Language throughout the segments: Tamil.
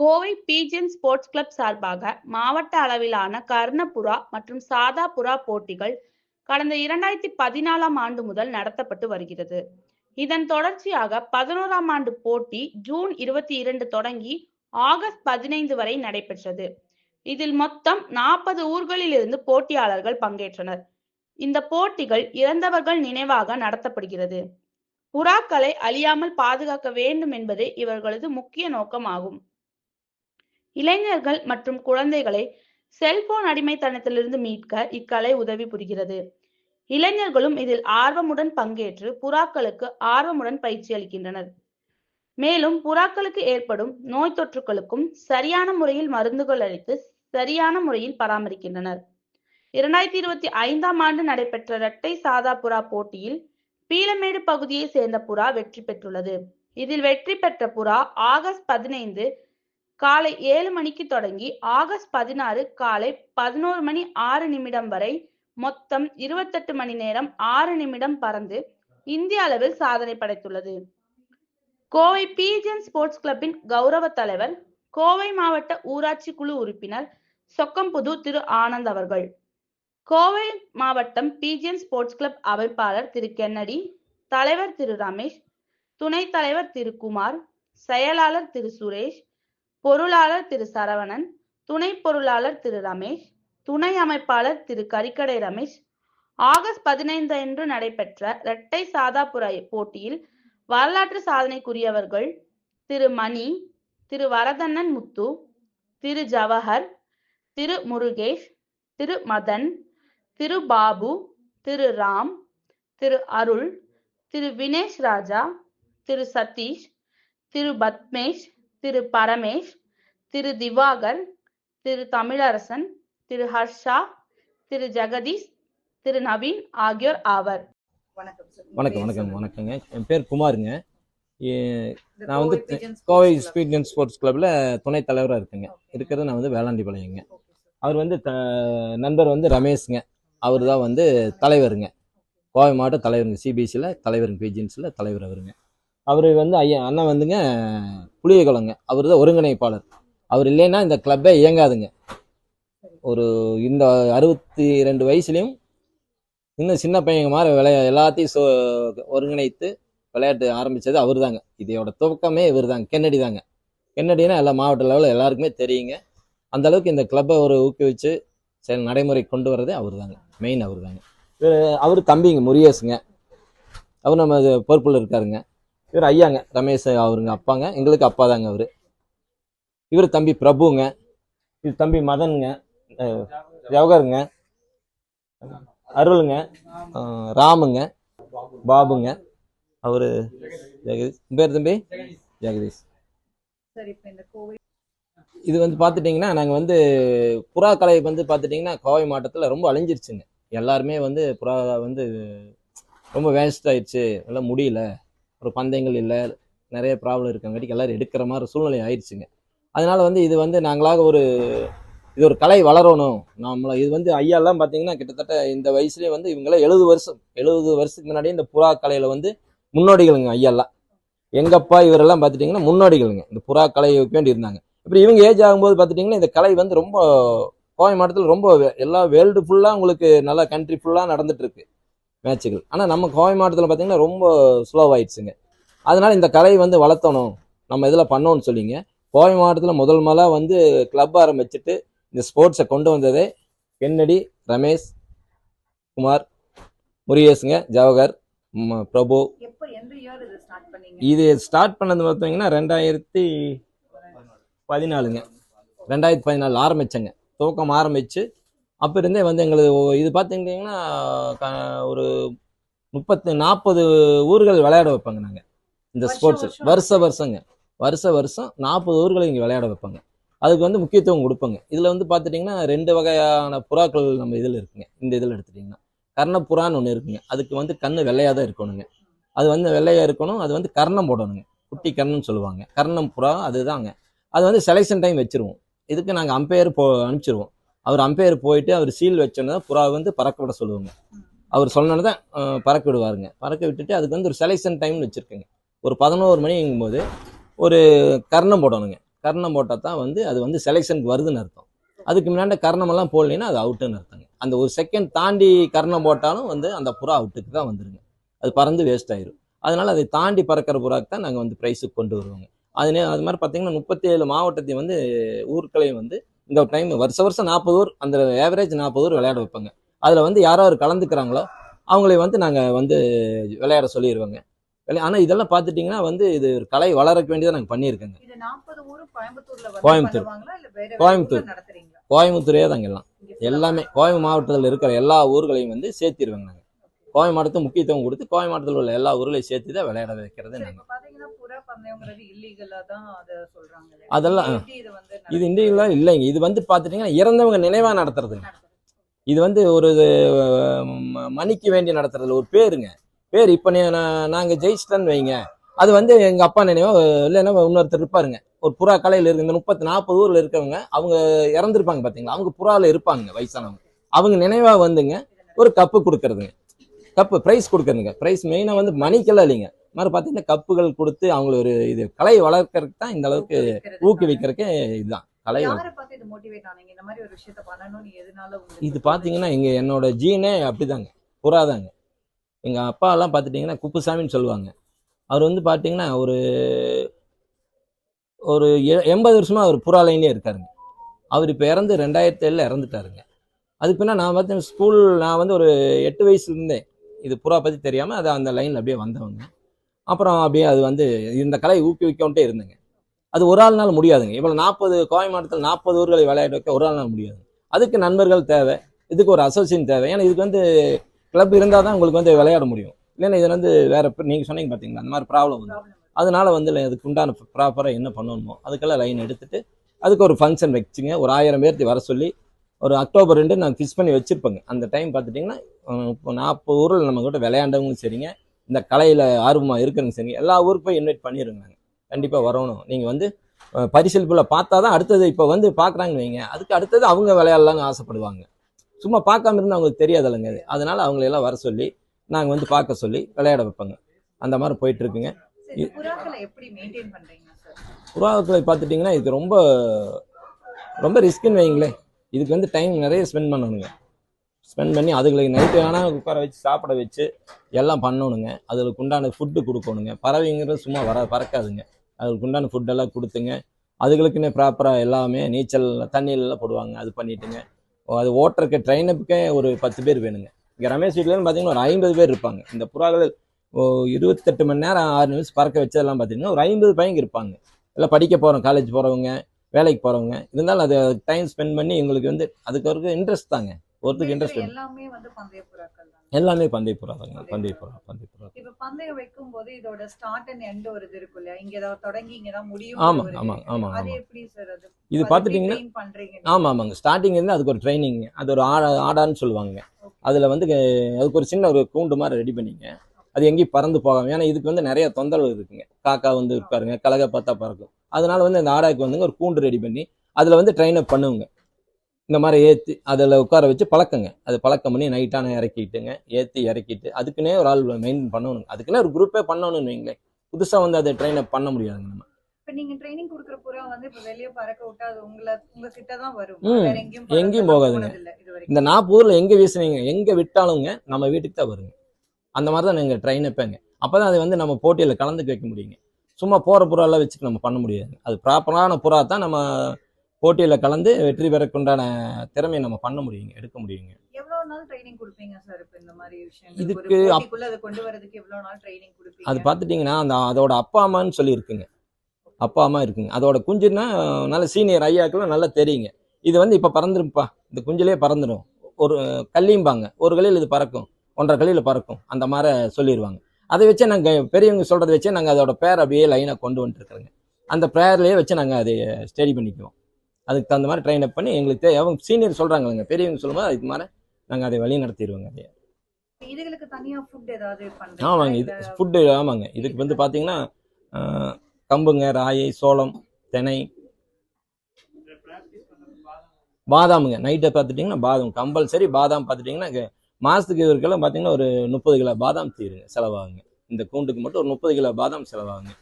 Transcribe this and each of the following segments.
கோவை பீஜன் ஸ்போர்ட்ஸ் கிளப் சார்பாக மாவட்ட அளவிலான கர்ணப்புறா மற்றும் சாதா புறா போட்டிகள் கடந்த 2014ஆம் ஆண்டு முதல் நடத்தப்பட்டு வருகிறது. இதன் தொடர்ச்சியாக 11ஆம் ஆண்டு போட்டி ஜூன் 22 தொடங்கி ஆகஸ்ட் 15 வரை நடைபெற்றது. இதில் மொத்தம் 40 ஊர்களிலிருந்து போட்டியாளர்கள் பங்கேற்றனர். இந்த போட்டிகள் இறந்தவர்கள் நினைவாக நடத்தப்படுகிறது. புறாக்களை அழியாமல் பாதுகாக்க வேண்டும் என்பதே இவர்களது முக்கிய நோக்கமாகும். இளைஞர்கள் மற்றும் குழந்தைகளை செல்போன் அடிமைத்தனத்திலிருந்து மீட்க இக்கலை உதவி புரிகிறது. இளைஞர்களும் இதில் ஆர்வமுடன் பங்கேற்று புறாக்களுக்கு ஆர்வமுடன் பயிற்சி அளிக்கின்றனர். மேலும் புறாக்களுக்கு ஏற்படும் நோய் தொற்றுகளுக்கும் சரியான முறையில் மருந்துகள் அளித்து சரியான முறையில் பராமரிக்கின்றனர். 2025ஆம் ஆண்டு நடைபெற்ற இரட்டை சாதா புறா போட்டியில் பீளமேடு பகுதியை சேர்ந்த புறா வெற்றி பெற்றுள்ளது. இதில் வெற்றி பெற்ற புறா ஆகஸ்ட் 15 காலை 7 மணிக்கு தொடங்கி ஆகஸ்ட் 16 காலை 11 மணி 6 நிமிடம் வரை மொத்தம் 28 மணி நேரம் 6 நிமிடம் பறந்து இந்திய அளவில் சாதனை படைத்துள்ளது. கோவை பீஜன் ஸ்போர்ட்ஸ் கிளப்பின் கௌரவ தலைவர், கோவை மாவட்ட ஊராட்சி குழு உறுப்பினர் சொக்கம்புது திரு ஆனந்த் அவர்கள், கோவை மாவட்டம் பீஜன் ஸ்போர்ட்ஸ் கிளப் அமைப்பாளர் திரு கென்னடி, தலைவர் திரு ரமேஷ், துணைத் தலைவர் திரு குமார், செயலாளர் திரு சுரேஷ், பொருளாளர் திரு சரவணன், துணை பொருளாளர் திரு ரமேஷ், துணை அமைப்பாளர் திரு கரிக்கடை ரமேஷ், ஆகஸ்ட் 15 அன்று நடைபெற்ற இரட்டை சாதா புறா போட்டியில் வரலாற்று சாதனைக்குரியவர்கள் திரு மணி, திரு வரதண்ணன் முத்து, திரு ஜவஹர், திரு முருகேஷ், திரு மதன், திரு பாபு, திரு ராம், திரு அருள், திரு வினேஷ் ராஜா, திரு சதீஷ், திரு பத்மேஷ், திரு பரமேஷ், திரு திவாகர், திரு தமிழரசன், திரு ஹர்ஷா, திரு ஜெகதீஷ், திரு நவீன் ஆகியோர் ஆவர். வணக்கங்க. என் பேர் குமாருங்க. நான் வந்து கோவை பீஜன் ஸ்போர்ட்ஸ் கிளப்ல துணைத் தலைவராக இருக்குங்க. இருக்கிறது நான் வந்து வேளாண்டிபாளையங்க. அவர் வந்து நண்பர் வந்து ரமேஷ்ங்க. அவர் தான் வந்து தலைவருங்க, கோவை மாவட்ட தலைவருங்க. சிபிஎஸ்சியில் தலைவருங்க, பீஜன்ஸில் தலைவர் அவருங்க. அவர் வந்து அண்ணன் வந்துங்க புளியகுளங்க. அவர் தான் ஒருங்கிணைப்பாளர். அவர் இல்லைன்னா இந்த கிளப்பே இயங்காதுங்க. ஒரு இந்த 62 வயசுலையும் இன்னும் சின்ன பையங்க மாதிரி எல்லாத்தையும் ஒருங்கிணைத்து விளையாட்டு ஆரம்பித்தது அவர் தாங்க. இதோட துவக்கமே இவர் தாங்க, கென்னடி தாங்க. கென்னடினா எல்லா மாவட்ட லெவலில் எல்லாருக்குமே தெரியுங்க. அந்த அளவுக்கு இந்த கிளப்பை ஒரு ஊக்குவிச்சு நடைமுறை கொண்டு வர்றதே அவர் தாங்க, மெயின் அவர் தாங்க. அவர் தம்பிங்க முருகேஷுங்க, அவர் நம்ம பொறுப்பில் இருக்காருங்க. இவர் ஐயாங்க ரமேஷ், அவருங்க அப்பாங்க, எங்களுக்கு அப்பா தாங்க அவர். இவர் தம்பி பிரபுங்க, இது தம்பி மதனுங்க, ஜவஹருங்க, அருளுங்க, ராமுங்க, பாபுங்க, அவரு ஜெகதீஷ். பேர் தம்பி ஜெகதீஷ். இது வந்து பார்த்துட்டிங்கன்னா நாங்கள் வந்து புறா கலை வந்து பார்த்துட்டிங்கன்னா கோவை மாவட்டத்தில் ரொம்ப அழிஞ்சிருச்சுங்க. எல்லாருமே வந்து புறா வந்து ரொம்ப வேஸ்ட் ஆயிடுச்சு, எல்லாம் முடியல, ஒரு பந்தயங்கள் இல்லை, நிறைய ப்ராப்ளம் இருக்கங்காட்டிக்கு எல்லோரும் எடுக்கிற மாதிரி சூழ்நிலை ஆயிடுச்சுங்க. அதனால வந்து இது வந்து நாங்களாக இது ஒரு கலை வளரணும். இது வந்து ஐயாலாம் பார்த்தீங்கன்னா கிட்டத்தட்ட இந்த வயசுலேயே வந்து இவங்களாம் 70 வருஷத்துக்கு முன்னாடியே இந்த புறா கலையில் வந்து முன்னோடிகளுங்க ஐயாலாம். எங்கப்பா இவரெல்லாம் பார்த்துட்டிங்கன்னா முன்னோடிகளுங்க, இந்த புறா கலையை வேண்டி இருந்தாங்க. இப்படி இவங்க ஏஜ் ஆகும்போது பார்த்துட்டிங்கன்னா இந்த கலை வந்து ரொம்ப கோவை மாவட்டத்தில் ரொம்ப எல்லா வேர்ல்டு ஃபுல்லாக உங்களுக்கு நல்லா கண்ட்ரி ஃபுல்லாக நடந்துட்டு இருக்கு மேட்சுகள். ஆனால் நம்ம கோவை மாவட்டத்தில் பார்த்தீங்கன்னா ரொம்ப ஸ்லோவாயிடுச்சுங்க. அதனால இந்த கலையை வந்து வளர்த்தணும், நம்ம இதில் பண்ணோன்னு சொல்லிங்க கோவை மாவட்டத்தில் முதல்ல வந்து கிளப் ஆரம்பிச்சுட்டு இந்த ஸ்போர்ட்ஸை கொண்டு வந்ததே கென்னடி, ரமேஷ், குமார், முருகேஷுங்க, ஜவஹர், பிரபு. இது ஸ்டார்ட் பண்ணது பார்த்தீங்கன்னா 2014ங்க. 2014 ஆரம்பிச்சேங்க, துவக்கம் ஆரம்பிச்சு அப்போ இருந்தே வந்து எங்களுக்கு இது பார்த்துக்கிட்டிங்கன்னா ஒரு 30-40 ஊர்கள் விளையாட வைப்பாங்க நாங்கள் இந்த ஸ்போர்ட்ஸ். வருஷம் 40 ஊர்களை இங்கே விளையாட வைப்பாங்க. அதுக்கு வந்து முக்கியத்துவம் கொடுப்பாங்க. இதில் வந்து பார்த்துட்டிங்கன்னா 2 வகையான புறாக்கள் நம்ம இதில் இருக்குங்க. இந்த இதில் எடுத்துட்டிங்கன்னா கர்ணப்புறான்னு ஒன்று இருக்குங்க. அதுக்கு வந்து கண்ணு வெள்ளையாக தான் இருக்கணுங்க. அது வந்து வெள்ளையாக இருக்கணும். அது வந்து கர்ணம் போடணுங்க, குட்டி கர்ணம்னு சொல்லுவாங்க. கர்ணம் புறா அதுதாங்க. அது வந்து செலெக்ஷன் டைம் வச்சுருவோம். இதுக்கு நாங்கள் அம்பையர் அனுப்பிச்சிருவோம். அவர் அம்பையர் போயிட்டு அவர் சீல் வச்சோன்னா புறா வந்து பறக்க விட சொல்லுவாங்க. அவர் சொன்னது தான் பறக்க விடுவாருங்க. பறக்க விட்டுட்டு அதுக்கு வந்து ஒரு செலெக்ஷன் டைம்னு வச்சுருக்கேங்க. ஒரு 11 மணிங்கும் போது ஒரு கர்ணம் போடணுங்க. கர்ணம் போட்டால் தான் வந்து அது வந்து செலெக்ஷனுக்கு வருதுன்னு அர்த்தம். அதுக்கு முன்னாடி கர்ணமெல்லாம் போடலைன்னா அது அவுட்டுன்னு அர்த்தங்க. அந்த ஒரு செகண்ட் தாண்டி கர்ணம் போட்டாலும் வந்து அந்த புறா அவுட்டுக்கு தான் வந்துருங்க. அது பறந்து வேஸ்ட் ஆயிரும். அதனால அதை தாண்டி பறக்கிற புறாக்கு தான் நாங்கள் வந்து ப்ரைஸுக்கு கொண்டு வருவோங்க. அது மாதிரி பார்த்தீங்கன்னா 37 மாவட்டத்தையும் வந்து ஊர்களையும் வந்து இந்த டைம் வருஷம் 40 ஊர், அந்த ஏவரேஜ் 40 ஊர் விளையாட வைப்பாங்க. அதில் வந்து யாராவது கலந்துக்கிறாங்களோ அவங்களை வந்து நாங்கள் வந்து விளையாட சொல்லிடுவோங்க. ஆனால் இதெல்லாம் பார்த்துட்டிங்கன்னா வந்து இது ஒரு கலை வளர்க்க வேண்டியதை நாங்கள் பண்ணியிருக்கோங்க. கோயம்புத்தூர் கோயம்புத்தூரே தாங்க எல்லாம் எல்லாமே கோயம்புத்தூர் மாவட்டத்தில் இருக்கிற எல்லா ஊர்களையும் வந்து சேர்த்திருவாங்க. நாங்கள் கோயம்பு மாவட்டத்துக்கு முக்கியத்துவம் கொடுத்து கோயம்பு மாவட்டத்தில் உள்ள எல்லா ஊர்களையும் சேர்த்து தான் விளையாட வைக்கிறது. நாங்கள் அதெல்லாம் இது இண்டிவிஜுவலாக இல்லைங்க. இது வந்து பார்த்துட்டிங்கன்னா இறந்தவங்க நினைவாக நடத்துறதுங்க. இது வந்து ஒரு மணிக்கு வேண்டி நடத்துறதுல ஒரு பேருங்க. பேர் இப்போ நாங்கள் ஜெயிச்சிட்டேன்னு வைங்க, அது வந்து எங்கள் அப்பா நினைவோ இல்லைன்னா இன்னொருத்தர் இருப்பாருங்க. ஒரு புறா கலையில் இருக்கு இந்த 30-40 ஊரில் இருக்கவங்க அவங்க இறந்துருப்பாங்க பார்த்தீங்களா, அவங்க புறாவில் இருப்பாங்க வயசானவங்க. அவங்க நினைவாக வந்துங்க ஒரு கப்பு கொடுக்கறதுங்க. கப்பு ப்ரைஸ் கொடுக்குறதுங்க. ப்ரைஸ் மெயினாக வந்து மணிக்கெல்லாம் இல்லைங்க. மாதிரி பார்த்தீங்கன்னா கப்புகள் கொடுத்து அவங்கள ஒரு இது கலை வளர்க்கறதுக்கு தான் இந்த அளவுக்கு ஊக்குவிக்கிறதுக்கு இதுதான் கலை. இது பார்த்தீங்கன்னா என்னோட ஜீனே அப்படிதாங்க, புறாதாங்க. எங்கள் அப்பா எல்லாம் பார்த்துட்டிங்கன்னா குப்புசாமின்னு சொல்லுவாங்க. அவர் வந்து பார்த்தீங்கன்னா ஒரு 80 வருஷமா அவர் புறா லைன்லேயே இருக்காருங்க. அவர் இப்போ இறந்து 2007 இறந்துட்டாருங்க. அதுக்கு பின்னா நான் பார்த்தீங்கன்னா நான் வந்து ஒரு 8 வயசுல இருந்தேன் இது புறா பற்றி தெரியாமல் அது அந்த லைனில் அப்படியே வந்தவங்க. அப்புறம் அப்படியே அது வந்து இந்த கலை ஊக்குவிக்கொண்டே இருந்தேங்க. அது ஒரு ஆள்னால முடியாதுங்க. இவ்வளோ 40 கோவை மாவட்டத்தில் 40 ஊர்களை விளையாட வைக்க ஒரு ஆள்னால முடியாது. அதுக்கு நண்பர்கள் தேவை, இதுக்கு ஒரு அசோசியேஷன் தேவை. ஏன்னா இதுக்கு வந்து கிளப் இருந்தால் தான் உங்களுக்கு வந்து விளையாட முடியும். இல்லைன்னா இது வந்து வேற நீங்கள் சொன்னீங்க பார்த்தீங்களா அந்த மாதிரி ப்ராப்ளம் வந்து, அதனால வந்து அதுக்கு உண்டான ப்ராப்பராக என்ன பண்ணணுமோ அதுக்கெல்லாம் லைன் எடுத்துட்டு அதுக்கு ஒரு ஃபங்க்ஷன் வச்சுங்க. ஒரு 1000 பேர்த்து வர சொல்லி ஒரு அக்டோபர் 2 நாங்கள் ஃபிக்ஸ் பண்ணி வச்சுருப்போங்க. அந்த டைம் பார்த்துட்டிங்கன்னா இப்போ 40 ஊரில் நம்ம கிட்ட விளையாண்டவங்களும் சரிங்க, இந்த கலையில் ஆர்வமாக இருக்கிறவங்க சரிங்க, எல்லா ஊருக்கு போய் இன்வைட் பண்ணிடுங்க. நாங்கள் கண்டிப்பாக வரணும். நீங்கள் வந்து பரிசீலிப்பில் பார்த்தா தான் அடுத்தது இப்போ வந்து பார்க்குறாங்கன்னு வைங்க, அதுக்கு அடுத்தது அவங்க விளையாடலான்னு ஆசைப்படுவாங்க. சும்மா பார்க்காம இருந்தால் அவங்களுக்கு தெரியாதல்லங்க அது. அதனால அவங்களெல்லாம் வர சொல்லி நாங்கள் வந்து பார்க்க சொல்லி விளையாட வைப்பாங்க. அந்த மாதிரி போயிட்டு இருக்குங்க. புறாக்களை பார்த்துட்டிங்கன்னா இதுக்கு ரொம்ப ரொம்ப ரிஸ்க்குன்னு வைங்களேன். இதுக்கு வந்து டைம் நிறைய ஸ்பெண்ட் பண்ணணுங்க. ஸ்பெண்ட் பண்ணி அதுகளுக்கு நைட்டு ஆனால் உட்கார வச்சு சாப்பிட வச்சு எல்லாம் பண்ணணுங்க. அதுக்கு உண்டான ஃபுட்டு கொடுக்கணுங்க. பறவைங்கிறது சும்மா பறக்காதுங்க. அதுக்கு உண்டான ஃபுட்டெல்லாம் கொடுத்துங்க. அதுகளுக்குன்னே ப்ராப்பராக எல்லாமே நீச்சல் தண்ணியிலலாம் போடுவாங்க. அது பண்ணிட்டுங்க. அது ஓட்டுறக்கு ட்ரெயினப்புக்கே ஒரு 10 பேர் வேணுங்க. இங்கே ரமேஷ் வீட்லன்னு பார்த்தீங்கன்னா ஒரு 50 பேர் இருப்பாங்க. இந்த புறாக்கள் 28 மணி நேரம் 6 நிமிஷம் பறக்க வச்சதெல்லாம் பார்த்தீங்கன்னா ஒரு 50 பையங்க இருப்பாங்க. எல்லாம் படிக்க போகிறோம், காலேஜ் போகிறவங்க, வேலைக்கு போகிறவங்க. இருந்தாலும் அது டைம் ஸ்பெண்ட் பண்ணி எங்களுக்கு வந்து அதுக்கு ஒரு இன்ட்ரெஸ்ட் தாங்க. ஒருத்தருக்கு இன்ட்ரெஸ்ட் எல்லாமே பந்தய புறா தாங்க. பந்தய புறா. இப்போ பந்தயம் வைக்கும் போது இதோட ஸ்டார்ட் அண்ட் எண்ட் ஒரு இது இருக்கு இல்லையா, இங்க ஏதாவது தொடங்கி இங்க தான் முடியும். ஆமா. அது எப்படி சார் அது? இது பார்த்துட்டீங்கன்னா ஆமாங்க. ஸ்டார்டிங் இருந்து அதுக்கு ஒரு ட்ரைனிங், அது ஒரு ஆடான்னு சொல்லுவாங்க. அதுல வந்து அதுக்கு ஒரு சின்ன ஒரு கூண்டு மாதிரி ரெடி பண்ணிங்க. அது எங்கேயும் பறந்து போகாம, ஏன்னா இதுக்கு வந்து நிறைய தொந்தரவு இருக்குங்க. காக்கா வந்து இருப்பாருங்க, கலகை பார்த்தா பறக்கும். அதனால வந்து அந்த ஆடாக்கு வந்து ஒரு கூண்டு ரெடி பண்ணி அதுல வந்து ட்ரெயின் அப் பண்ணுவோங்க. இந்த மாதிரி ஏற்றி அதில் உட்கார வச்சு பழக்கங்க. அது பழக்கம் பண்ணி நைட்டான இறக்கிட்டுங்க, ஏற்றி இறக்கிட்டு அதுக்குன்னே ஒரு ஆள் மெயின்டைன் பண்ணணும். அதுக்குன்னே ஒரு குரூப்பே பண்ணணும்னு வைங்களேன். புதுசாக வந்து அதை ட்ரெயின் அப் பண்ண முடியாதுங்க. நம்ம இப்போ நீங்கள் ட்ரைனிங் கொடுக்குற புறா வந்து இப்போ வெளியே பறக்க விட்டா அது உங்ககிட்ட தான் வரும், எங்கேயும் போகாதுங்க. இந்த 40 ஊரில் எங்கே வீசுனீங்க எங்கே விட்டாலுங்க நம்ம வீட்டுக்கு தான் வருங்க. அந்த மாதிரி தான் நீங்கள் ட்ரெயின் வைப்பேங்க. அப்போ தான் அதை வந்து நம்ம போட்டியில் கலந்துக்க வைக்க முடியுங்க. சும்மா போகிற புறாலாம் வச்சுட்டு நம்ம பண்ண முடியாது. அது ப்ராப்பரான புறா தான் நம்ம போட்டியில் கலந்து வெற்றி பெறக்குண்டான திறமையை நம்ம பண்ண முடியுங்க, எடுக்க முடியுங்க. எவ்வளவு நாள் ட்ரைனிங் கொடுப்பீங்க சார்? இப்போ இந்த மாதிரி விஷயம் இதுக்கு அதை கொண்டு வரதுக்கு எவ்வளவு நாள் ட்ரைனிங் கொடுப்பீங்க? அது பார்த்துட்டிங்கன்னா அதோட அப்பா அம்மான்னு சொல்லி இருக்குங்க. அப்பா அம்மா இருக்குங்க. அதோட குஞ்சுன்னா நல்ல சீனியர் ஐயாக்கெல்லாம் நல்லா தெரியுங்க. இது வந்து இப்போ பறந்துருப்பா, இந்த குஞ்சிலே பறந்துடும். ஒரு கல்லியும்பாங்க, ஒரு கல்லியில் இது பறக்கும், 1.5 கல்லியில் பறக்கும், அந்த மாதிரி சொல்லிடுவாங்க. அதை வச்சு நாங்கள் பெரியவங்க சொல்கிறத வச்சு நாங்கள் அதோட பேர் அப்படியே லைனாக கொண்டு வந்துட்டுருக்குறோங்க. அந்த பேர்லேயே வச்சு நாங்கள் அதை ஸ்டடி பண்ணிக்குவோம். அதுக்கு தகுந்த மாதிரி ட்ரெயின் அப் பண்ணி எங்களுக்கு அவங்க சீனியர் சொல்கிறாங்க, பெரியவங்க சொல்லும்போது அதுக்கு மாதிரி நாங்கள் அதை வழி நடத்திடுவோங்க. அதே இதுகளுக்கு தனியாக ஃபுட் ஏதாவது பண்ணுறோம்? ஆமாங்க, இது ஃபுட்டு. ஆமாங்க, இதுக்கு வந்து பார்த்தீங்கன்னா கம்புங்க, ராயை, சோளம், தினை, பாதாமுங்க. நைட்டை பார்த்துட்டிங்கன்னா பாதாம் கம்பல்சரி. பாதாம் பார்த்துட்டிங்கன்னா மாதத்துக்கு இவருக்கெல்லாம் பார்த்தீங்கன்னா ஒரு 30 கிலோ பாதாம் தீருங்க செலவாகுங்க. இந்த கூண்டுக்கு மட்டும் ஒரு 30 கிலோ பாதாம் செலவாகுங்க.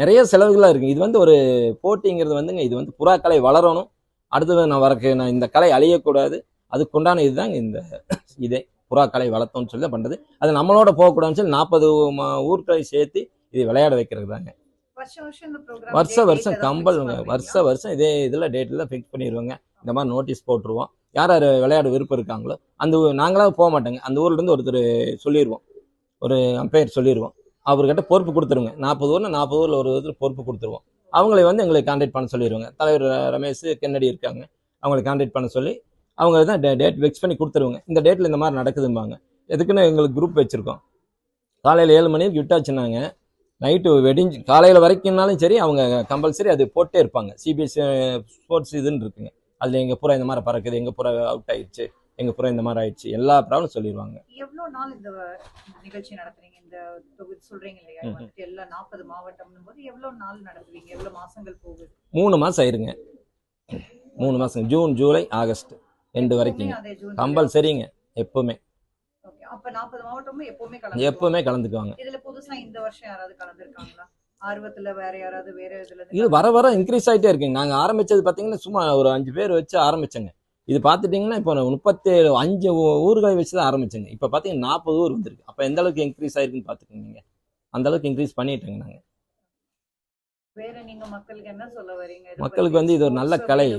நிறைய செலவுகளாக இருக்குது. இது வந்து ஒரு போட்டிங்கிறது வந்துங்க, இது வந்து புறாக்கலை வளரணும், அடுத்தது நான் இந்த கலை அழியக்கூடாது, அதுக்குண்டான இதுதாங்க இந்த இதே புறாக்கலை வளர்த்தோம்னு சொல்லி தான் பண்ணுறது. அது நம்மளோட போகக்கூடாதுன்னு சொல்லி 40 ஊர்களை சேர்த்து இது விளையாட வைக்கிறது தாங்க. வருஷம் கம்பல் வருஷம் இதே இதில் டேட்டில் ஃபிக்ஸ் பண்ணிடுவோங்க. இந்த மாதிரி நோட்டீஸ் போட்டுருவோம். யார் யார் விளையாட விருப்பம் இருக்காங்களோ அந்த நாங்களாக போக மாட்டோங்க, அந்த ஊர்லேருந்து ஒருத்தர் சொல்லிடுவோம், ஒரு அம்பையர் சொல்லிடுவோம், அவர்கிட்ட பொறுப்பு கொடுத்துருங்க. 40 ஊரில் 40 ஊரில் ஒரு விதத்தில் பொறுப்பு கொடுத்துருவோம். அவங்களே வந்து எங்களை கான்டாக்ட் பண்ண சொல்லிடுவாங்க. தலைவர் ரமேஷ் கென்னடி இருக்காங்க, அவங்களை கான்டாக்ட் பண்ண சொல்லி அவங்க தான் டேட் ஃபிக்ஸ் பண்ணி கொடுத்துருவாங்க. இந்த டேட்டில் இந்த மாதிரி நடக்குதும்பாங்க. எதுக்குன்னு எங்களுக்கு குரூப் வச்சுருக்கோம். காலையில் 7 மணிக்கு விட்டாச்சுன்னாங்க, நைட்டு வெடிஞ்சு காலையில் வரைக்கும்னாலும் சரி அவங்க கம்பல்சரி அது போட்டே இருப்பாங்க. சிபிஎஸ்சி ஸ்போர்ட்ஸ் இதுன்னு இருக்குங்க, அதில் எங்கள் புறா இந்த மாதிரி பறக்குது, எங்கள் புறா அவுட் ஆயிடுச்சு, எங்கள் புறா இந்த மாதிரி ஆயிடுச்சு, எல்லா ப்ராப்ளம் சொல்லிடுவாங்க. எவ்வளோ நாள் இந்த நிகழ்ச்சி நடத்துறீங்க? இந்த தொகுதி சொல்றீங்க இல்லையா, வந்துட்டு எல்லா 40 மாவட்டம்னும் போது எவ்வளோ நாள் நடத்துவீங்க? எவ்வளோ மாசங்கள் போகுது? 3 மாதம் ஆயிருங்க. 3 மாதம், ஜூன் ஜூலை ஆகஸ்ட் 2 வரைக்கும் கம்பல்சரிங்க எப்பவுமே. அப்ப 40 மாவட்டமும் எப்பவுமே கலந்துக்குவாங்க. இதுல புதுசா இந்த வருஷம் யாராவது கலந்துருக்காங்களா? ஆர்வத்துல வேற யாராவது வேற இதுல? இது வர இன்க்ரீஸ் ஆகிட்டே இருக்குங்க. நாங்கள் ஆரம்பிச்சது பார்த்தீங்கன்னா சும்மா ஒரு 5 பேர் வச்சு ஆரம்பிச்சோங்க. இது பார்த்துட்டிங்கன்னா இப்போ 35 ஊர்களை வச்சு தான் ஆரம்பிச்சோங்க. இப்போ பார்த்தீங்கன்னா 40 ஊர் வந்துருக்கு. அப்போ எந்த அளவுக்கு இன்க்ரீஸ் ஆயிருக்குன்னு பார்த்துக்கோங்க. நீங்கள் அந்த அளவுக்கு இன்க்ரீஸ் பண்ணிட்டேங்க நாங்கள். வேற நீங்க மக்களுக்கு என்ன சொல்ல வரீங்க? மக்களுக்கு வந்து இது ஒரு நல்ல கலை.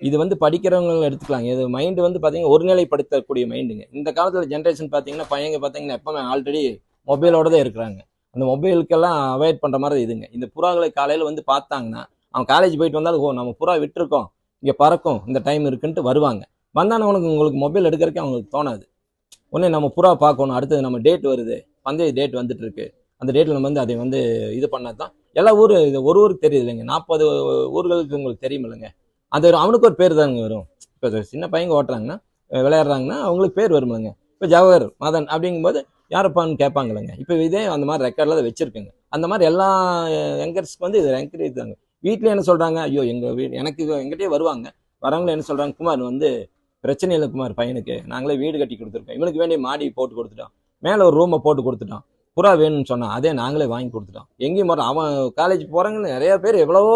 இது வந்து படிக்கிறவங்க எடுத்துக்கலாம். இது மைண்டு வந்து பார்த்தீங்கன்னா ஒருநிலைப்படுத்தக்கூடிய மைண்டுங்க. இந்த காலத்தில் ஜென்ரேஷன் பார்த்தீங்கன்னா பையங்க பார்த்தீங்கன்னா எப்பவுமே ஆல்ரெடி மொபைலோட தான் இருக்கிறாங்க. அந்த மொபைலுக்கெல்லாம் அவாய்ட் பண்ணுற மாதிரி இதுங்க. இந்த புறாக்களை காலையில் வந்து பார்த்தாங்கன்னா அவன் காலேஜ் போயிட்டு வந்தாலும், ஓ நம்ம புறா விட்டுருக்கோம், இங்கே பறக்கும், இந்த டைம் இருக்குன்ட்டு வருவாங்க. வந்தானே உங்களுக்கு மொபைல் எடுக்கிறதுக்கு அவங்களுக்கு தோணாது. உடனே நம்ம புறா பார்க்கணும், அடுத்தது நம்ம டேட் வருது, பந்தய டேட் வந்துட்டு இருக்கு, அந்த டேட்டில் நம்ம வந்து அதை வந்து இது பண்ணால் தான் எல்லா ஊர் இது ஒரு ஊருக்கு தெரியுது இல்லைங்க. 40 ஊர்களுக்கு உங்களுக்கு தெரியும் இல்லைங்க. அது அவனுக்கு ஒரு பேர் தானுங்க வரும். இப்போ சின்ன பையங்க ஓட்டுறாங்கன்னா விளையாடுறாங்கன்னா அவங்களுக்கு பேர் வரும் இல்லைங்க. இப்போ ஜவஹர் மதன் அப்படிங்கும்போது யாரப்பான்னு கேட்பாங்க இல்லைங்க. இப்போ இதே அந்த மாதிரி ரெக்கார்டில் தான் வச்சுருக்குங்க. அந்த மாதிரி எல்லா யங்கர்ஸ்க்கு வந்து இது என்கரேஜ் தாங்க. வீட்டில் என்ன சொல்கிறாங்க, ஐயோ எங்கள் எனக்கு எங்கிட்டே வருவாங்க, வரவங்களும் என்ன சொல்கிறாங்க, குமார் வந்து பிரச்சனை இல்லை குமார், பையனுக்கு நாங்களே வீடு கட்டி கொடுத்துருக்கோம், இவனுக்கு வேண்டிய மாடி போட்டு கொடுத்துட்டோம், மேலே ஒரு ரூமை போட்டு கொடுத்துட்டோம், புறா வேணும்னு சொன்னான் அதே நாங்களே வாங்கி கொடுத்துட்டோம். எங்கேயும் போகிறோம், அவன் காலேஜ் போகிறாங்கன்னு நிறைய பேர் எவ்வளவோ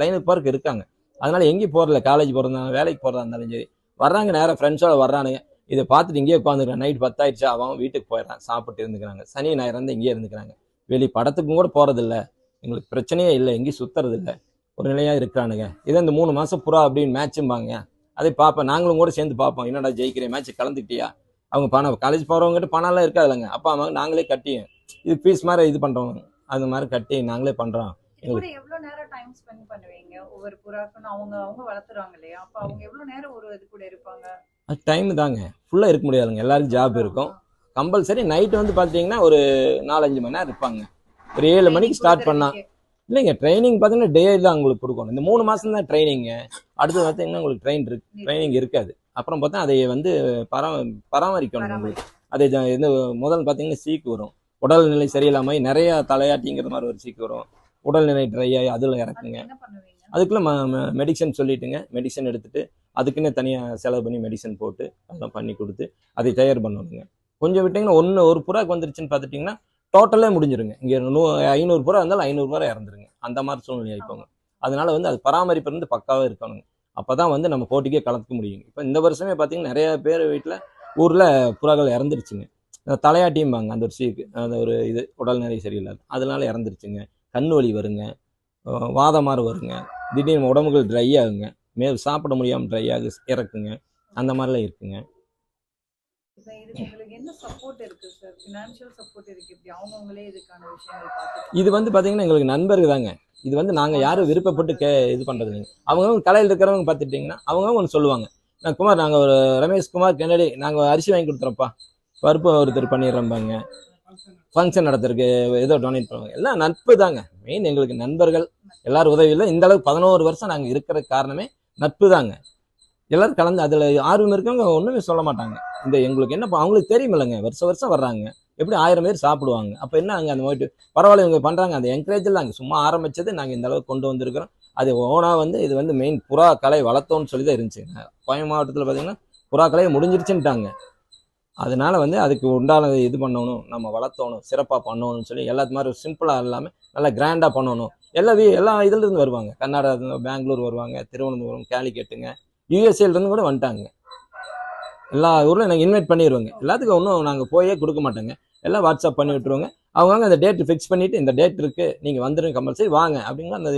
லைனுக்கு போகிறக்கு இருக்காங்க. அதனால எங்கேயும் போகிறதில்ல, காலேஜ் போகிறதா வேலைக்கு போகிறதா இருந்தாலும் சரி வர்றாங்க, நேராக ஃப்ரெண்ட்ஸோட வர்றானுங்க. இதை பார்த்துட்டு இங்கேயே உட்காந்துக்கிறான். நைட் 10 ஆயிடுச்சா அவன் வீட்டுக்கு போயிடறான், சாப்பிட்டு இருந்துக்கிறாங்க. சனி ஞாயிறு வந்து இங்கேயே இருந்துக்கிறாங்க. வெளி படத்துக்கும் கூட போகிறதில்ல, எங்களுக்கு பிரச்சனையே இல்லை, எங்கேயும் சுற்றுறது இல்லை, ஒரு நிலையாக இருக்கிறானுங்க. இதை இந்த 3 மாதம் புறா அப்படின்னு மேட்சும்பாங்க. அதை பார்ப்பேன், நாங்களும் கூட சேர்ந்து பார்ப்போம். என்னடா ஜெயிக்கிறேன், மேட்ச் கலந்துக்கிட்டியா? அவங்க பணம் காலேஜ் போகிறவங்ககிட்ட பணம்லாம் இருக்காது இல்லைங்க. அப்பா அம்மா நாங்களே கட்டி இது ஃபீஸ் மாதிரி இது பண்ணுறோம், அந்த மாதிரி கட்டி நாங்களே பண்ணுறோம். எவ்வளவு நேரம் டைம் ஸ்பெண்ட் பண்ணுவீங்க ஒவ்வொரு புறாக்கும்? அவங்க வளர்த்துறாங்க இல்லையா, அப்ப அவங்க எவ்வளவு நேரம் ஒரு இது கூட இருப்பாங்க? அது டைம் தாங்க, ஃபுல்லாக இருக்க முடியாதுங்க, எல்லாருக்கும் ஜாப் இருக்கும். கம்பல்சரி நைட்டு வந்து பார்த்தீங்கன்னா ஒரு 4-5 மணி நேரம் இருப்பாங்க. ஒரு 7 மணிக்கு ஸ்டார்ட் பண்ணா இல்லைங்க. ட்ரைனிங் பார்த்தீங்கன்னா டே தான் உங்களுக்கு கொடுக்கணும். இந்த 3 மாதம் தான் ட்ரைனிங்கு. அடுத்து பார்த்தீங்கன்னா உங்களுக்கு ட்ரைனிங் இருக்காது. அப்புறம் பார்த்தா அதை வந்து பராமரிக்கணும் உங்களுக்கு. அதை இது முதல்ல பார்த்தீங்கன்னா சீக்கு வரும், உடல்நிலை சரியில்லாமல் நிறைய தலையாட்டிங்கிற மாதிரி ஒரு சீக்கு வரும், உடல்நிலை ட்ரை ஆகி அதில் இறக்குங்க. அதுக்குள்ள மெடிசன் சொல்லிட்டுங்க, மெடிசன் எடுத்துட்டு அதுக்குன்னு தனியாக செலவு பண்ணி மெடிசன் போட்டு அதெல்லாம் பண்ணி கொடுத்து அதை தயார் பண்ணணுங்க. கொஞ்சம் விட்டிங்கன்னா ஒரு புறாக்கு வந்துருச்சுன்னு பார்த்துட்டிங்கன்னா டோட்டலே முடிஞ்சிருங்க. இங்கே 500 புறா இருந்தாலும் 500 புறா இறந்துருங்க. அந்த மாதிரி சூழ்நிலை ஆயிப்போங்க. அதனால வந்து அது பராமரிப்பு இருந்து பக்காவாக இருக்கணுங்க. அப்போ தான் வந்து நம்ம போட்டிக்கே கலந்துக்க முடியுங்க. இப்போ இந்த வருஷமே பார்த்தீங்கன்னா நிறைய பேர் வீட்டில் ஊரில் புறாக்கள் இறந்துருச்சுங்க. தலையாட்டியும்பாங்க அந்த ஒரு சீக்கு, அந்த ஒரு இது உடல்நிலை சரியில்லாது, அதனால இறந்துருச்சுங்க. கண் வலி வருங்க, வாதமாறு வருங்க, திடீர்னு உடம்புகள் ட்ரை ஆகுங்க, மேல் சாப்பிட முடியாமல் ட்ரை ஆகு இறக்குங்க, அந்த மாதிரிலாம் இருக்குங்க. இது வந்து பார்த்தீங்கன்னா எங்களுக்கு நண்பர்கள் தாங்க. இது வந்து நாங்கள் யாரும் விருப்பப்பட்டு இது பண்ணுறது இல்லைங்க. அவங்க கலையில் இருக்கிறவங்க பார்த்துட்டிங்கன்னா அவங்க ஒன்று சொல்லுவாங்க, நான் குமார், நாங்கள் ஒரு ரமேஷ் குமார் கென்னடி நாங்கள் அரிசி வாங்கி கொடுத்துறோம்ப்பா, பருப்பு ஒருத்தர் பண்ணிடுறோம்பாங்க, ஃபங்க்ஷன் நடத்துறதுக்கு ஏதோ டொனேட் பண்ணுவாங்க. எல்லாம் நட்பு தாங்க மெயின். எங்களுக்கு நண்பர்கள் எல்லாரும் உதவியில் இந்த அளவுக்கு 11 வருஷம் நாங்கள் இருக்கிற காரணமே நட்பு தாங்க. எல்லாரும் கலந்து அதில் ஆர்வம் இருக்கவங்க ஒன்றுமே சொல்ல மாட்டாங்க. இந்த எங்களுக்கு என்ன அவங்களுக்கு தெரியும் இல்லைங்க, வருஷம் வர்றாங்க, எப்படி 1000 பேர் சாப்பிடுவாங்க. அப்போ என்ன அங்கே அந்த போயிட்டு பரவாயில்ல இவங்க பண்ணுறாங்க, அந்த என்கரேஜில் நாங்கள் சும்மா ஆரம்பித்தது நாங்கள் இந்த அளவுக்கு கொண்டு வந்திருக்கிறோம். அது ஓனாக வந்து இது வந்து மெயின் புறா கலை வளர்த்தோன்னு சொல்லி தான் இருந்துச்சுங்க. கோயம் மாவட்டத்தில் பார்த்தீங்கன்னா புறா கலையை முடிஞ்சிருச்சுன்ட்டாங்க. அதனால வந்து அதுக்கு உண்டான இது பண்ணணும், நம்ம வளர்த்தணும், சிறப்பாக பண்ணணும்னு சொல்லி எல்லாத்து மாதிரி சிம்பிளாக இல்லாமல் நல்லா கிராண்டாக பண்ணணும். எல்லா இதுல இருந்து வருவாங்க. கர்நாடகா, பெங்களூர் வருவாங்க, திருவனந்தபுரம், கேலிக்கட்டுங்க, யூஎஸ்ஏல இருந்து கூட வந்துட்டாங்க. எல்லா ஊர்ல நாங்கள் இன்வைட் பண்ணிடுவோங்க. எல்லாத்துக்கும் ஒன்றும் நாங்கள் போயே கொடுக்க மாட்டோங்க. எல்லாம் வாட்ஸ்அப் பண்ணி விட்டுருவோங்க. அவங்க அந்த டேட் ஃபிக்ஸ் பண்ணிட்டு இந்த டேட் இருக்கு, நீங்க வந்துருங்க, கம்பல்சரி வாங்க அப்படிங்கிற அந்த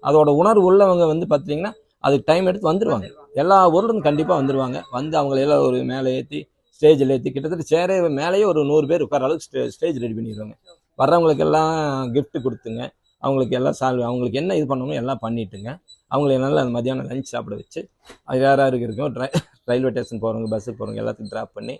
அதோட உணர்வு உள்ளவங்க வந்து பார்த்தீங்கன்னா அதுக்கு டைம் எடுத்து வந்துருவாங்க. எல்லா ஊர்ல இருந்து கண்டிப்பா வந்துருவாங்க. வந்து அவங்களை எல்லாம் ஒரு மேலே ஏற்றி ஸ்டேஜில் ஏற்றி கிட்டத்தட்ட சேரே மேலேயே ஒரு 100 பேர் உட்கார அளவுக்கு ஸ்டேஜ் ரெடி பண்ணிடுவாங்க. வர்றவங்களுக்கு எல்லாம் gift கொடுத்துங்க, அவங்களுக்கு எல்லாம் அவங்களுக்கு என்ன இது பண்ணணுமோ எல்லாம் பண்ணிட்டுங்க, அவங்களை நல்லா மதியானம் லஞ்ச் சாப்பிட வச்சு, அது யாருக்கு இருக்கும் ரயில்வே ஸ்டேஷன் போகிறவங்க, பஸ்ஸுக்கு போகிறவங்க எல்லாத்துக்கும் ட்ராப் பண்ணி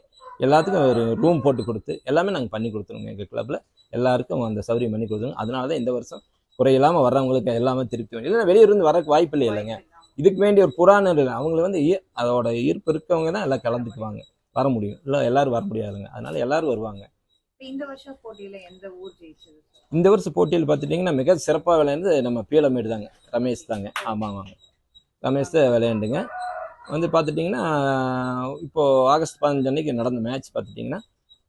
எல்லாத்துக்கும் ஒரு ரூம் போட்டு கொடுத்து எல்லாமே நாங்கள் பண்ணி கொடுத்துருவோங்க. எங்கள் கிளப்பில் எல்லாருக்கும் அந்த சௌகரியம் பண்ணி கொடுத்துருவோம். அதனால தான் இந்த வருஷம் குறையில்லாமல் வர்றவங்களுக்கு எல்லாமே திருப்தி வேணும். இல்லைன்னா வெளியூர்ந்து வரக்கு வாய்ப்பு இல்லை இல்லைங்க. இதுக்கு வேண்டிய ஒரு புராணம் இல்லை. அவங்களுக்கு வந்து அதோட ஈர்ப்பு இருக்கவங்க தான் எல்லாம் கலந்துக்குவாங்க, வர முடியும். இல்லை எல்லாரும் வர முடியாதுங்க. அதனால எல்லாரும் வருவாங்க. இந்த வருஷம் போட்டியில எந்த ஊர் ஜெயிச்சது? இந்த வருஷம் போட்டியில் பார்த்துட்டிங்கன்னா மிக சிறப்பாக விளையாண்டு நம்ம பீளமேடு தாங்க, ரமேஷ் தாங்க. ஆமாங்க, ரமேஷ் தான் விளையாண்டுங்க. வந்து பார்த்துட்டிங்கன்னா இப்போது ஆகஸ்ட் 15 அன்னைக்கு நடந்த மேட்ச் பார்த்துட்டிங்கன்னா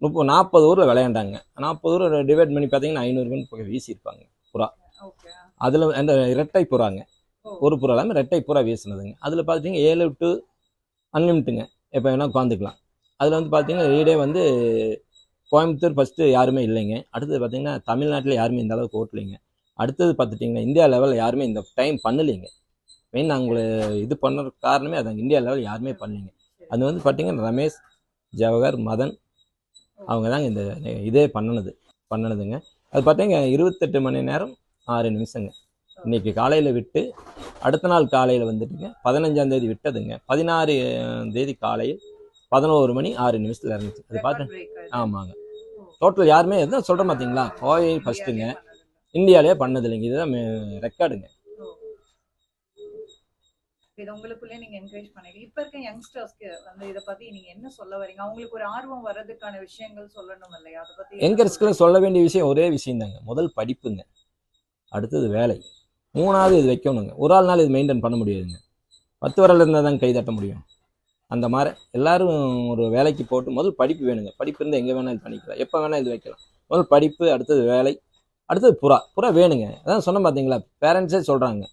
40 ஊரில் விளையாண்டாங்க. 40 ஊர் டிவைட் பண்ணி பார்த்தீங்கன்னா 500 ரன் போய் வீசியிருப்பாங்க புறா. அதில் அந்த இரட்டை புறாங்க, ஒரு புறா இல்லாமல் ரெட்டை புறா வீசினதுங்க. அதில் பார்த்துட்டிங்கன்னா 7 to அன்லிமிட்டுங்க, எப்போ வேணால் உட்காந்துக்கலாம். அதில் வந்து பார்த்தீங்கன்னா லீடே வந்து கோயம்புத்தூர் ஃபஸ்ட்டு யாருமே இல்லைங்க. அடுத்தது பார்த்தீங்கன்னா தமிழ்நாட்டில் யாருமே இந்த அளவுக்கு ஓட்டலைங்க. அடுத்தது பார்த்துட்டிங்கன்னா இந்தியா லெவலில் யாருமே இந்த டைம் பண்ணலைங்க. மெயின் நாங்கள் இது பண்ணுற காரணமே அதாங்க, இந்தியா லெவல் யாருமே பண்ணலைங்க. அது வந்து பார்த்தீங்கன்னா ரமேஷ், ஜவஹர், மதன் அவங்க தாங்க இந்த இதே பண்ணணுதுங்க. அது பார்த்தீங்கன்னா 28 மணி நேரம் 6 நிமிஷங்க. இன்னைக்கு காலையில் விட்டு அடுத்த நாள் காலையில் வந்துட்டுங்க 15ஆம் தேதி விட்டதுங்க. 16ஆம் தேதி காலையில் 11 மணி 6 நிமிஷத்தில் இருந்துச்சு. அது பார்த்து ஆமாங்க. டோட்டல் யாருமே எதுவும் சொல்கிற பார்த்தீங்களா, கோவை ஃபஸ்ட்டுங்க, இந்தியாவிலே பண்ணது இல்லைங்க. இதுதான் ரெக்கார்டுங்க. இது உங்களுக்குள்ளே நீங்க என்கரேஜ் பண்ணீங்க. இப்ப இருக்க யங்ஸ்டர்ஸ்க்கு வந்து இத பத்தி நீங்க என்ன சொல்ல வரீங்க? அவங்களுக்கு ஒரு ஆர்வம் வர்றதுக்கான விஷயங்கள் சொல்லணும் இல்லையா? அதை பத்தி யங்கர்ஸ்க்குள்ள சொல்ல வேண்டிய விஷயம் ஒரே விஷயம் தாங்க. முதல் படிப்புங்க, அடுத்தது வேலை, 3வது இது வைக்கணுங்க. ஒரு ஆள்னால இது மெயின்டைன் பண்ண முடியாதுங்க. 10 விரல் இருந்தால் தாங்க கை தட்ட முடியும். அந்த மாதிரி எல்லாரும் ஒரு வேலைக்கு போட்டு முதல் படிப்பு வேணுங்க. படிப்பு இருந்தால் எங்கே வேணால் இது பண்ணிக்கலாம், எப்போ வேணால் இது வைக்கலாம். முதல் படிப்பு, அடுத்தது வேலை, அடுத்தது புறா வேணுங்க. அதான் சொன்ன பார்த்தீங்களா, பேரண்ட்ஸே சொல்கிறாங்க,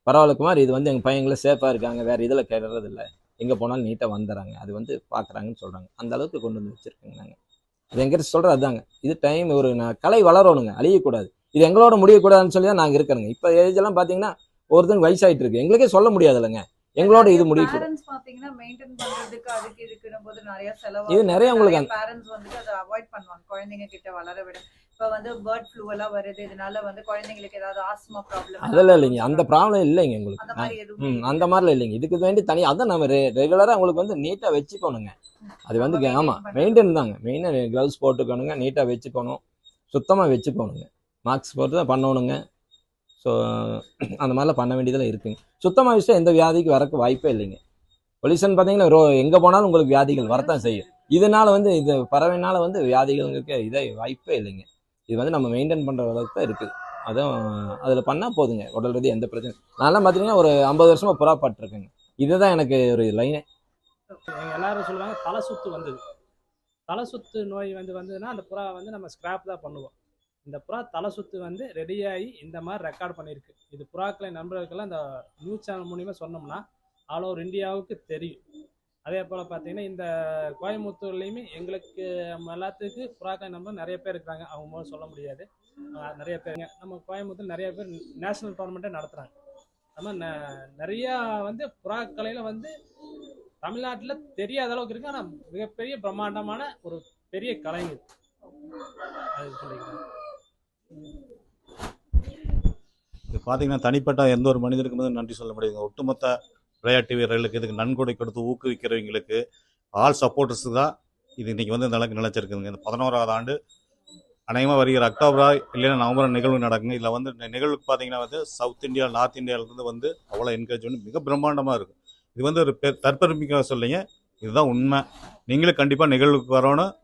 பரவாயில்ல குமார், இது வந்து எங்கள் பையங்கள சேஃபாக இருக்காங்க, வேறு இதில் கேட்கறது இல்லை, எங்கே போனாலும் நீட்டாக வந்துடுறாங்க, அது வந்து பார்க்குறாங்கன்னு சொல்கிறாங்க. அந்த அளவுக்கு கொண்டு வந்து வச்சுருக்கேங்க நாங்கள். இது எங்கிட்ட சொல்கிறது அதுதாங்க. இது டைம் ஒரு கலை வளரணுங்க, அழியக்கூடாது. இது எங்களோட முடியக்கூடாதுன்னு சொல்லி தான் நாங்கள் இருக்கிறோங்க. இப்போ ஏஜெல்லாம் பார்த்தீங்கன்னா ஒருத்தங்க வயசாகிட்டு இருக்கு, எங்களுக்கே சொல்ல முடியாது இல்லைங்க, எங்களோட இது முடியக்கூடாது. பாத்தீங்கன்னா மெயின்டைன் பண்றதுக்கு அதுக்கு இருக்குற போது நிறைய செலவு, இது நிறைய உங்களுக்கு பேரண்ட்ஸ் வந்துட்டு அதை அவாய்ட் பண்ணுவாங்க குழந்தைங்க கிட்ட வளர விட. இப்போ வந்து பேர்ட் ஃப்ளூ எல்லாம் வருது, இதனால வந்து குழந்தைங்களுக்கு ஏதாவது ஆஸ்மா ப்ராப்ளம் அதெல்லாம் இல்லைங்க. அந்த ப்ராப்ளம் இல்லைங்க உங்களுக்கு. அந்த மாதிரிலாம் இல்லைங்க. இதுக்கு வேண்டி தனி அதான் நம்ம ரெகுலராக உங்களுக்கு வந்து நீட்டாக வச்சுக்கணுங்க. அது வந்து ஆமாம் மெயின்டைன் தாங்க. மெயினாக க்ளவுஸ் போட்டுக்கணுங்க, நீட்டாக வச்சுக்கணும், சுத்தமாக வச்சுக்கணுங்க, மார்க்ஸ் போட்டு தான் பண்ணணுங்க. ஸோ அந்த மாதிரிலாம் பண்ண வேண்டியதெல்லாம் இருக்குங்க. சுத்தமாக வச்சுட்டா எந்த வியாதிக்கு வரக்கு வாய்ப்பே இல்லைங்க. பொல்யூஷன் பார்த்தீங்கன்னா எங்கே போனாலும் உங்களுக்கு வியாதிகள் வரத்தான் செய்யும். இதனால வந்து இது பறவைனால வந்து வியாதிகளுக்கு இதே வாய்ப்பே இல்லைங்க. இது வந்து நம்ம மெயின்டைன் பண்ணுற அளவுக்கு தான் இருக்குது. அதுவும் அதில் பண்ணால் போதுங்க, உடல் ரீதி எந்த பிரச்சனை. நான்லாம் பார்த்தீங்கன்னா ஒரு 50 வருஷமாக புறா பாட்டுருக்கேங்க. இதுதான் எனக்கு ஒரு லைனே. எல்லாரும் சொல்லுவாங்க தலை சுத்து வந்தது. தலை சுத்து நோய் வந்ததுன்னா அந்த புறா வந்து நம்ம ஸ்கிராப் தான் பண்ணுவோம். இந்த புறா தலை சுத்து வந்து ரெடியாகி இந்த மாதிரி ரெக்கார்ட் பண்ணியிருக்கு. இது புறாக்களை நண்பர்களுக்கெல்லாம் இந்த நியூஸ் சேனல் மூலிமா சொன்னோம்னா ஆல் ஓவர் இந்தியாவுக்கு தெரியும். அதே போல் பார்த்தீங்கன்னா இந்த கோயம்புத்தூர்லேயுமே எங்களுக்கு எல்லாத்துக்கு புறாக்களை நம்பர் நிறைய பேர் இருக்கிறாங்க. அவங்க மூலம் சொல்ல முடியாது, நிறைய பேருங்க. நம்ம கோயம்புத்தூர் நிறைய பேர் நேஷனல் டோர்னமெண்ட்டே நடத்துகிறாங்க. நம்ம நிறையா வந்து புறாக்கலையில் வந்து தமிழ்நாட்டில் தெரியாத அளவுக்கு இருக்கு. ஆனால் மிகப்பெரிய பிரம்மாண்டமான ஒரு பெரிய கலைஞர் அது சொல்லிக்கிறேன். இது பார்த்தீங்கன்னா தனிப்பட்ட எந்த ஒரு மனிதருக்கு வந்து நன்றி சொல்ல முடியுங்க. ஒட்டுமொத்த விளையாட்டு வீரர்களுக்கு, இதுக்கு நன்கொடை கொடுத்து ஊக்குவிக்கிறவங்களுக்கு, ஆல் சப்போர்ட்டர்ஸு தான் இது இன்றைக்கி வந்து இந்த அளவுக்கு நிலச்சிருக்குதுங்க. இந்த 11வது ஆண்டு அநேகமாக வருகிற அக்டோபரா இல்லைன்னா நவம்பர் நிகழ்வு நடக்குங்க. இதில் வந்து நிகழ்வுக்கு பார்த்தீங்கன்னா வந்து சவுத் இந்தியா, நார்த் இந்தியாவிலேருந்து வந்து அவ்வளோ என்கரேஜ் பண்ணி மிக பிரம்மாண்டமாக இருக்கும். இது வந்து ஒரு தற்பெருமைக்காக சொல்லிங்க, இதுதான் உண்மை. நீங்களும் கண்டிப்பாக நிகழ்வுக்கு வரணும்,